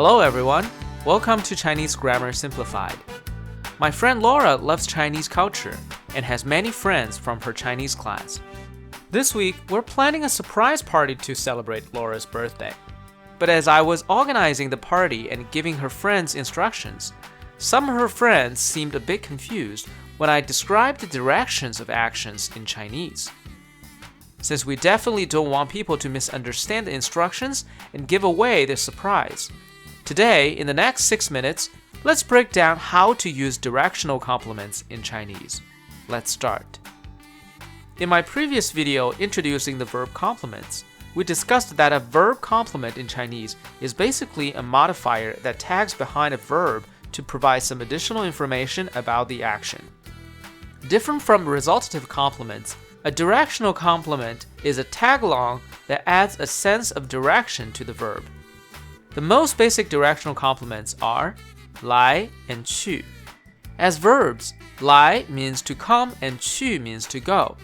Hello everyone, welcome to Chinese Grammar Simplified. My friend Laura loves Chinese culture and has many friends from her Chinese class. This week, we're planning a surprise party to celebrate Laura's birthday. But as I was organizing the party and giving her friends instructions, some of her friends seemed a bit confused when I described the directions of actions in Chinese. Since we definitely don't want people to misunderstand the instructions and give away their surprise, today, in the next 6 minutes, let's break down how to use directional complements in Chinese. Let's start. In my previous video introducing the verb complements, we discussed that a verb complement in Chinese is basically a modifier that tags behind a verb to provide some additional information about the action. Different from resultative complements, a directional complement is a tag-along that adds a sense of direction to the verb. The most basic directional complements are 来 and 去. As verbs, 来 means to come and 去 means to go.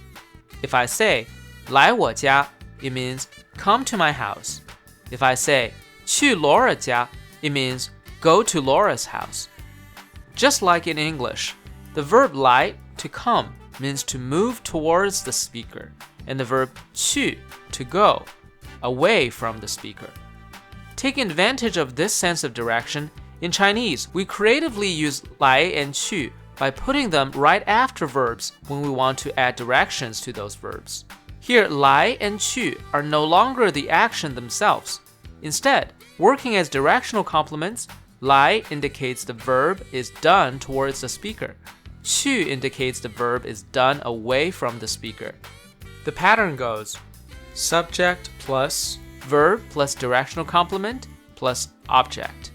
If I say 来我家, it means come to my house. If I say 去 Laura 家, it means go to Laura's house. Just like in English, the verb 来 to come means to move towards the speaker, and the verb 去 to go away from the speaker. Taking advantage of this sense of direction, in Chinese, we creatively use 来 and 去 by putting them right after verbs when we want to add directions to those verbs. Here, 来 and 去 are no longer the action themselves. Instead, working as directional complements, 来 indicates the verb is done towards the speaker. 去 indicates the verb is done away from the speaker. The pattern goes subject plus verb plus directional complement plus object.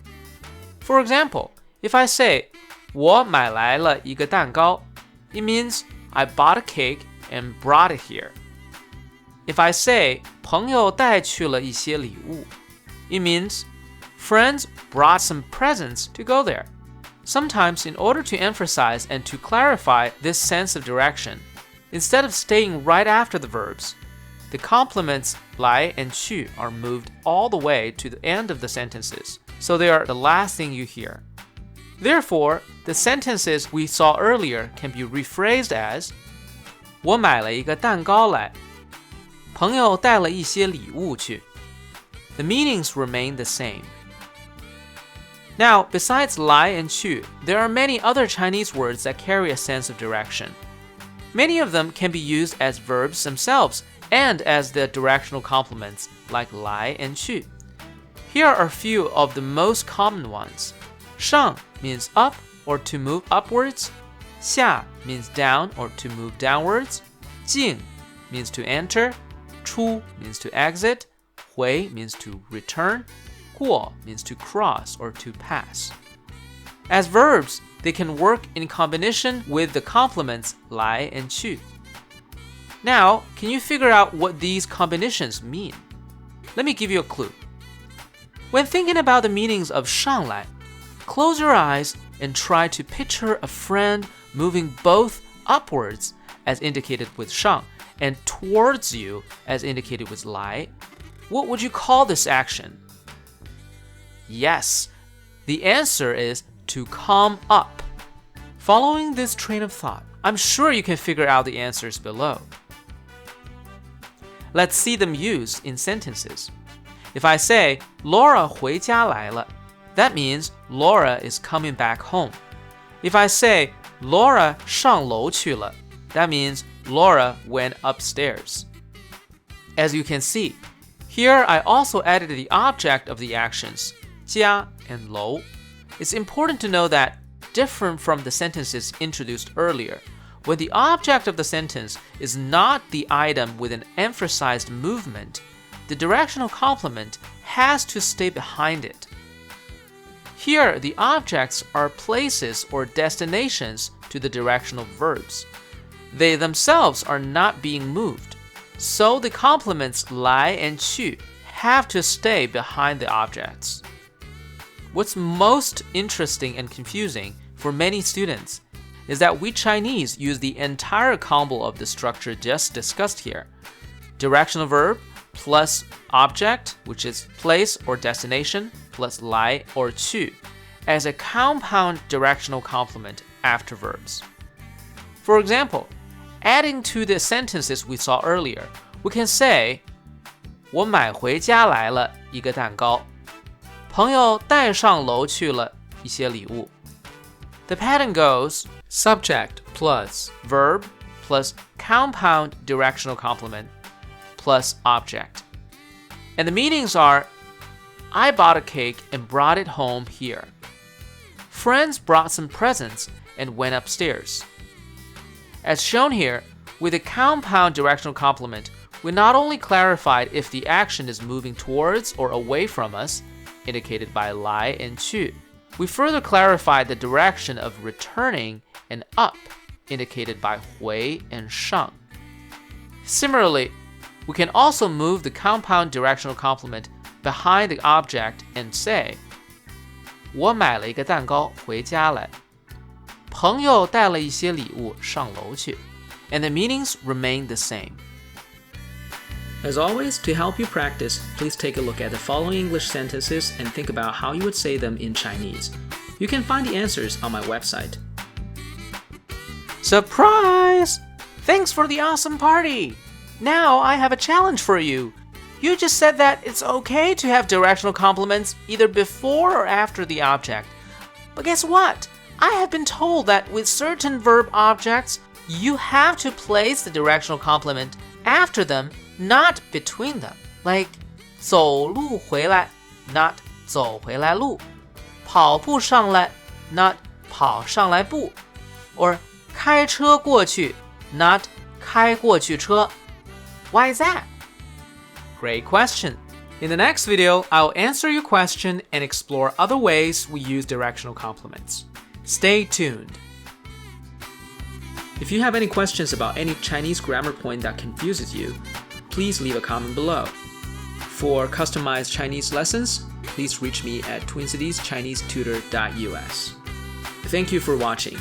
For example, if I say 我买来了一个蛋糕, it means I bought a cake and brought it here. If I say 朋友带去了一些礼物, it means friends brought some presents to go there. Sometimes, in order to emphasize and to clarify this sense of direction, instead of staying right after the verbs, the complements 来 and 去 are moved all the way to the end of the sentences, so they are the last thing you hear. Therefore, the sentences we saw earlier can be rephrased as 我买了一个蛋糕来，朋友带了一些礼物去. The meanings remain the same. Now, besides 来 and 去, there are many other Chinese words that carry a sense of direction. Many of them can be used as verbs themselves and as the directional complements like 来 and 去. Here are a few of the most common ones. 上 means up or to move upwards. 下 means down or to move downwards. 进 means to enter. 出 means to exit. 回 means to return. 过 means to cross or to pass. As verbs, they can work in combination with the complements 来 and 去. Now, can you figure out what these combinations mean? Let me give you a clue. When thinking about the meanings of 上来, close your eyes and try to picture a friend moving both upwards, as indicated with 上, and towards you, as indicated with 来. What would you call this action? Yes, the answer is to come up. Following this train of thought, I'm sure you can figure out the answers below. Let's see them used in sentences. If I say, Laura 回家来了, that means Laura is coming back home. If I say, Laura 上楼去了, that means Laura went upstairs. As you can see, here I also added the object of the actions, 家 and 楼. It's important to know that, different from the sentences introduced earlier, when the object of the sentence is not the item with an emphasized movement, the directional complement has to stay behind it. Here, the objects are places or destinations to the directional verbs. They themselves are not being moved, so the complements 来 and 去 have to stay behind the objects. What's most interesting and confusing for many students is that we Chinese use the entire combo of the structure just discussed here. Directional verb plus object, which is place or destination, plus 来 or 去 as a compound directional complement after verbs. For example, adding to the sentences we saw earlier, we can say 我买回家来了一个蛋糕，朋友带上楼去了一些礼物。The pattern goes subject plus verb plus compound directional complement plus object. And the meanings are I bought a cake and brought it home here. Friends brought some presents and went upstairs. As shown here, with a compound directional complement, we not only clarified if the action is moving towards or away from us, indicated by 来 and 去, we further clarified the direction of returning and up, indicated by 回 and 上. Similarly, we can also move the compound directional complement behind the object and say 我买了一个蛋糕回家来，朋友带了一些礼物上楼去, and the meanings remain the same. As always, to help you practice, please take a look at the following English sentences and think about how you would say them in Chinese. You can find the answers on my website. Surprise! Thanks for the awesome party! Now I have a challenge for you. You just said that it's okay to have directional complements either before or after the object. But guess what? I have been told that with certain verb objects, you have to place the directional complement after them, not between them. Like 走路回来, not 走回来路. 跑步上来, not 跑上来步. Or 开车过去, not 开过去车. Why is that? Great question. In the next video, I'll answer your question and explore other ways we use directional complements. Stay tuned. If you have any questions about any Chinese grammar point that confuses you, please leave a comment below. For customized Chinese lessons, please reach me at TwinCitiesChineseTutor.us. Thank you for watching.